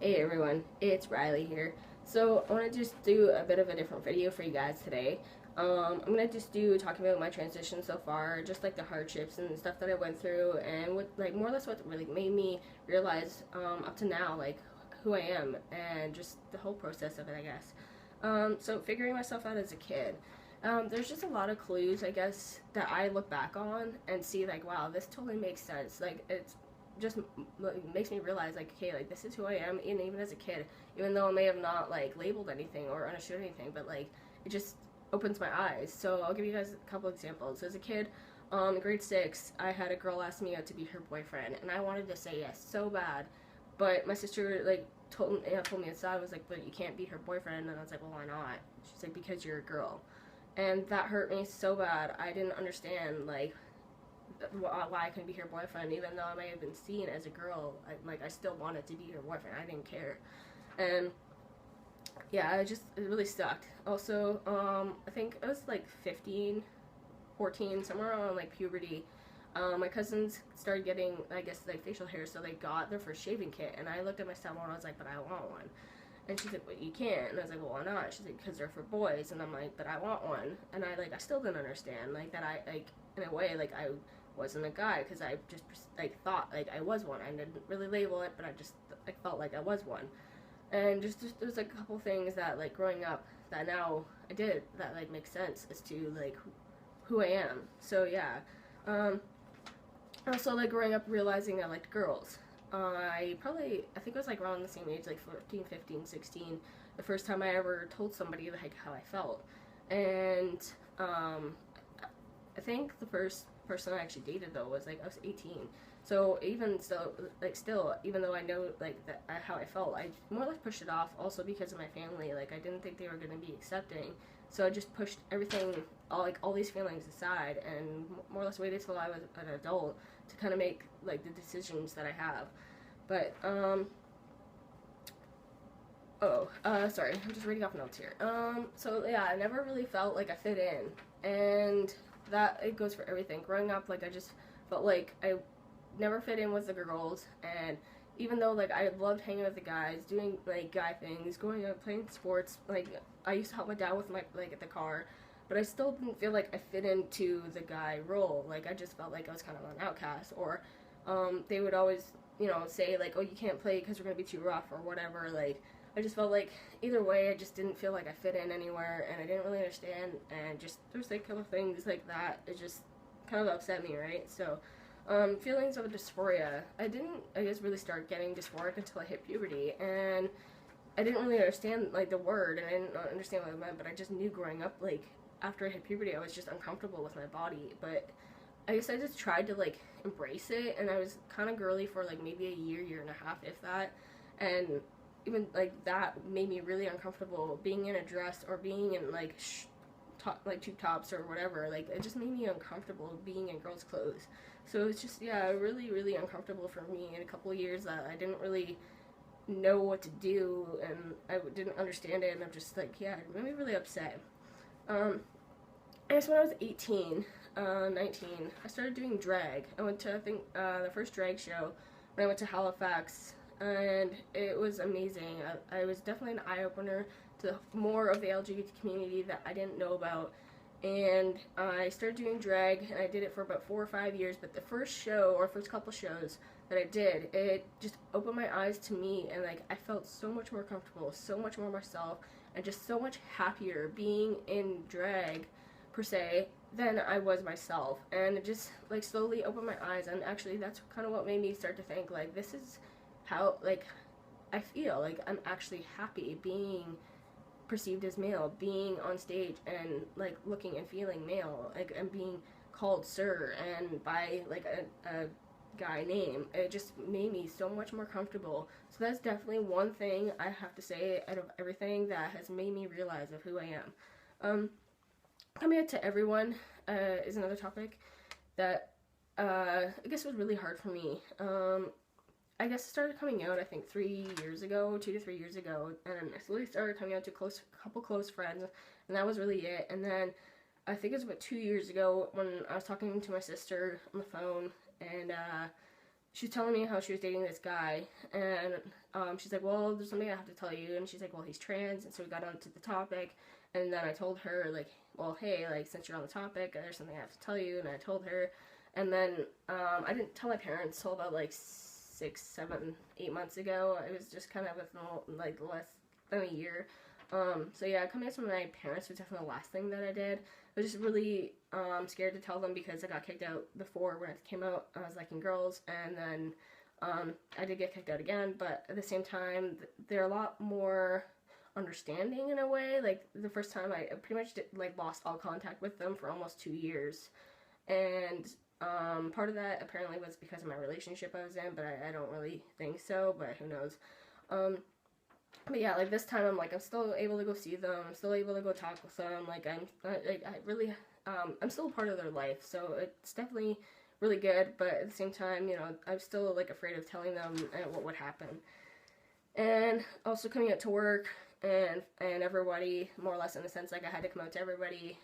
Hey everyone, it's Riley here. So I want to just do a bit of a different video for you guys today. I'm gonna just do talking about my transition so far, just like the hardships and stuff that I went through, and what like more or less what really made me realize up to now like who I am and just the whole process of it, I guess. So figuring myself out as a kid. There's just a lot of clues, I guess, that I look back on and see like, wow, this totally makes sense. Like it's just makes me realize like, okay, like this is who I am, and even as a kid, even though I may have not like labeled anything or understood anything, but like it just opens my eyes. So I'll give you guys a couple examples. As a kid, in grade 6, I had a girl ask me out to be her boyfriend, and I wanted to say yes so bad, but my sister like told me inside, was like, but you can't be her boyfriend, and I was like, well, why not? She's like, because you're a girl. And that hurt me so bad. I didn't understand like why I couldn't be her boyfriend, even though I may have been seen as a girl. I still wanted to be her boyfriend. I didn't care, and yeah, it really sucked. Also, I think I was like 15, 14, somewhere around like puberty. My cousins started getting, I guess, like facial hair, so they got their first shaving kit, and I looked at my stepmom and I was like, but I want one. And she's like, but you can't. And I was like, well, why not? She's like, because they're for boys. And I'm like, but I want one. And I still didn't understand, like, that I, like, in a way, like, I wasn't a guy, because I just, like, thought, like, I was one. I didn't really label it, but I just, like, felt like I was one. And just there's, like, a couple things that, like, growing up, that now I did, that, like, makes sense as to, like, who I am. So, yeah. Also, like, growing up realizing I liked girls. I think it was like around the same age, like 14, 15, 16, the first time I ever told somebody like how I felt. And um, I think the first person I actually dated though was like I was 18. So even so, like still, even though I know like that how I felt, I more or less pushed it off. Also because of my family, like I didn't think they were gonna be accepting. So I just pushed everything, all these feelings aside, and more or less waited till I was an adult to kind of make like the decisions that I have. But sorry, I'm just reading off notes here. So yeah, I never really felt like I fit in, and that it goes for everything. Growing up, like I just felt like I never fit in with the girls, and even though like I loved hanging with the guys, doing like guy things, going out playing sports, like I used to help my dad with my like at the car, but I still didn't feel like I fit into the guy role. Like I just felt like I was kind of an outcast, or they would always say like, oh, you can't play because we're gonna be too rough or whatever. Like I just felt like either way, I just didn't feel like I fit in anywhere, and I didn't really understand. And just there's like a couple things like that. It just kind of upset me, right? So, feelings of dysphoria. I didn't, I guess, really start getting dysphoric until I hit puberty, and I didn't really understand like the word, and I didn't understand what it meant. But I just knew growing up, like after I hit puberty, I was just uncomfortable with my body. But I guess I just tried to like embrace it, and I was kind of girly for like maybe a year, year and a half, if that. And even like that made me really uncomfortable being in a dress or being in like like tube tops or whatever. Like it just made me uncomfortable being in girls' clothes. So it's just yeah, really really uncomfortable for me in a couple of years that I didn't really know what to do, and I didn't understand it, and I'm just like yeah, it made me really upset. I guess when I was 18, 19, I started doing drag. I went to, I think, the first drag show when I went to Halifax, and it was amazing. I was definitely an eye-opener to more of the LGBT community that I didn't know about. And I started doing drag, and I did it for about 4 or 5 years. But the first show, or first couple shows that I did, it just opened my eyes to me, and like I felt so much more comfortable, so much more myself, and just so much happier being in drag per se than I was myself. And it just like slowly opened my eyes, and actually that's kind of what made me start to think like this is how like I feel like I'm actually happy being perceived as male, being on stage and like looking and feeling male, like and being called sir and by like a guy name. It just made me so much more comfortable. So that's definitely one thing I have to say out of everything that has made me realize of who I am. Coming out to everyone is another topic that I guess was really hard for me. I guess it started coming out I think 3 years ago, 2 to 3 years ago, and I slowly started coming out to couple close friends, and that was really it. And then I think it was about 2 years ago when I was talking to my sister on the phone, and she's telling me how she was dating this guy, and she's like, well, there's something I have to tell you, and she's like, well, he's trans, and so we got onto the topic, and then I told her, like, well, hey, like, since you're on the topic, there's something I have to tell you, and I told her, and then I didn't tell my parents till about, like, 6, 7, 8 months ago. It was just kind of within, like, less than a year. So yeah, coming out to my parents was definitely the last thing that I did. I was just really scared to tell them because I got kicked out before when I came out. I was liking girls, and then I did get kicked out again, but at the same time, they're a lot more understanding in a way. Like, the first time I pretty much lost all contact with them for almost 2 years, and part of that apparently was because of my relationship I was in, but I don't really think so, but who knows. But yeah, like, this time I'm still able to go see them, I'm still able to go talk with them, like, I really, I'm still a part of their life, so it's definitely really good, but at the same time, you know, I'm still, like, afraid of telling them what would happen. And also coming out to work, and everybody, more or less in a sense, like, I had to come out to everybody,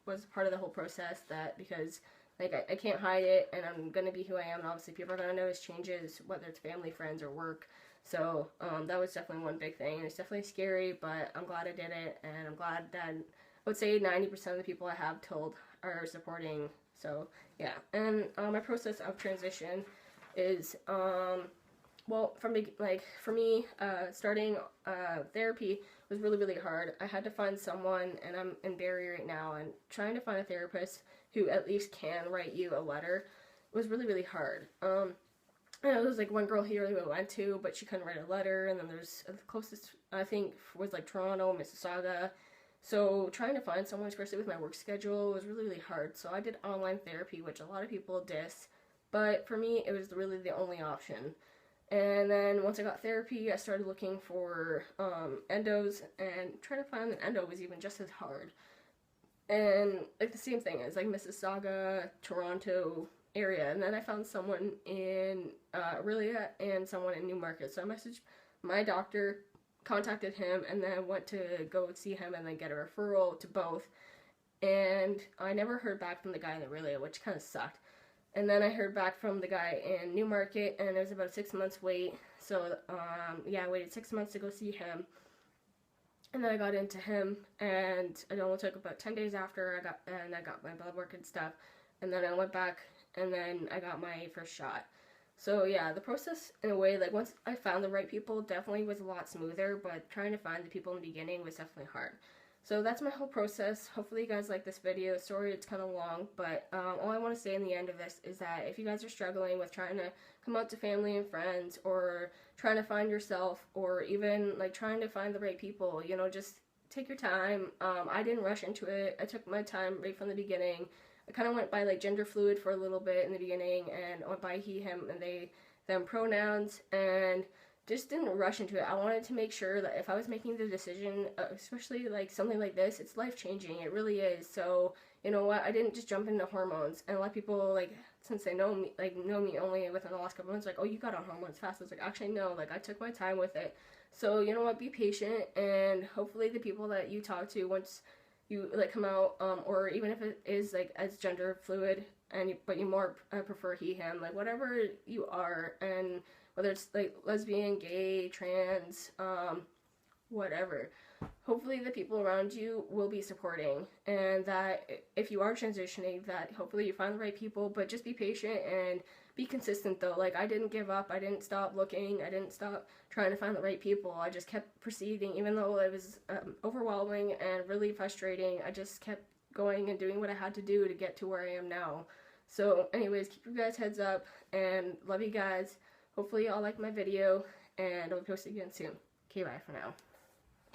was part of the whole process, that, because, like, I can't hide it, and I'm gonna be who I am, and obviously people are gonna notice changes, whether it's family, friends, or work. So, that was definitely one big thing, and it's definitely scary, but I'm glad I did it, and I'm glad that, I would say 90% of the people I have told are supporting, so, yeah. And, my process of transition is, well, for me, starting, therapy was really, really hard. I had to find someone, and I'm in Barrie right now, and trying to find a therapist who at least can write you a letter was really, really hard. I know there's, like, one girl here who I went to, but she couldn't write a letter, and then there's the closest, I think, was, like, Toronto, Mississauga. So trying to find someone, especially with my work schedule, was really, really hard. So I did online therapy, which a lot of people diss, but for me, it was really the only option. And then once I got therapy, I started looking for endos, and trying to find an endo was even just as hard. And, like, the same thing as, like, Mississauga, Toronto area, and then I found someone in Aurelia and someone in Newmarket. So I messaged my doctor, contacted him, and then went to go see him and then get a referral to both. And I never heard back from the guy in Aurelia, which kind of sucked. And then I heard back from the guy in Newmarket, and it was about a 6 months wait. So yeah, I waited 6 months to go see him. And then I got into him, and it only took about 10 days after I got my blood work and stuff. And then I went back, and then I got my first shot. So yeah, the process, in a way, like, once I found the right people, definitely was a lot smoother, but trying to find the people in the beginning was definitely hard. So that's my whole process. Hopefully you guys like this video. Sorry it's kind of long, but all I want to say in the end of this is that if you guys are struggling with trying to come out to family and friends, or trying to find yourself, or even, like, trying to find the right people, you know, just take your time. I didn't rush into it. I took my time right from the beginning. I kind of went by, like, gender fluid for a little bit in the beginning, and went by he, him, and they, them pronouns, and just didn't rush into it. I wanted to make sure that if I was making the decision, especially, like, something like this, it's life-changing. It really is. So, you know what, I didn't just jump into hormones. And a lot of people, like, since they know me only within the last couple months, like, oh, you got on hormones fast. I was like, actually, no, like, I took my time with it. So, you know what, be patient, and hopefully the people that you talk to, once you, like, come out, or even if it is, like, as gender fluid, but you more prefer he, him, like, whatever you are, and whether it's, like, lesbian, gay, trans, whatever, hopefully the people around you will be supporting, and that if you are transitioning, that hopefully you find the right people, but just be patient and be consistent, though. Like, I didn't give up, I didn't stop looking, I didn't stop trying to find the right people. I just kept proceeding, even though it was overwhelming and really frustrating. I just kept going and doing what I had to do to get to where I am now. So anyways, keep your guys' heads up, and love you guys. Hopefully y'all like my video, and I'll be posting again soon. Okay, bye for now.